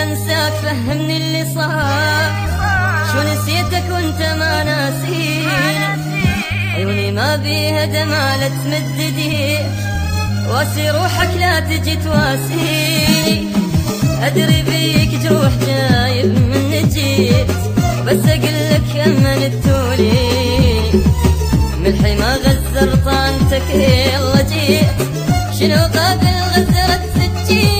انساك فهمني اللي صار، شو نسيتك وانت ما ناسيني، عيوني ما بيها دمع لا تمد ايديك، واسي روحك لا تجي تواسيني، ادري بيك جروح جايب من جيت، بس اقلك امنتولي ملحي ما غزر طعنتك يلا جيت، شنو قابل غزرت سجين.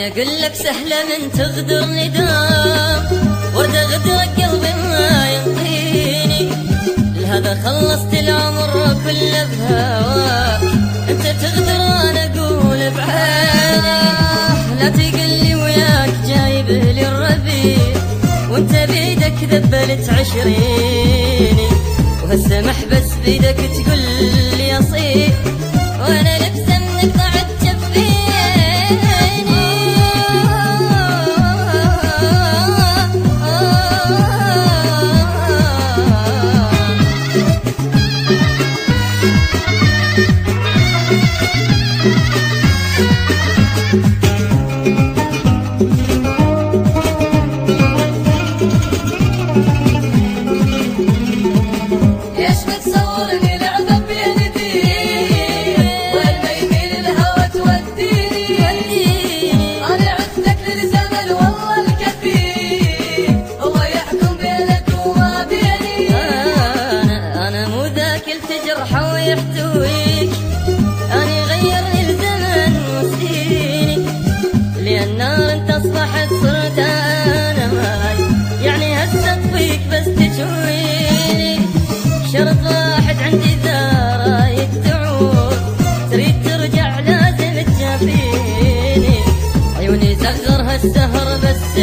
اقول لك سهلة من تغدر ندام، وردة غدرك قلبي ما ينطيني، لهذا خلصت العمر كله بهواك، انت تغدر وانا اقول بعينك، لا تقلي وياك جايب لي الربيع، وانت بيدك ذبلت عشريني، وهسه محبس بيدك تقول لي اصيل، وانا لبسه منك ضعت جفيني. يحتويك أنا غيرني الزمن وسيني، لأن أنت أصبحت صرت أنا معي، يعني هسه أطفيك بس تجويني، شرط واحد عندي إذا رايد تعود، تريد ترجع لازم تجافيني، عيوني زغرها السهر بس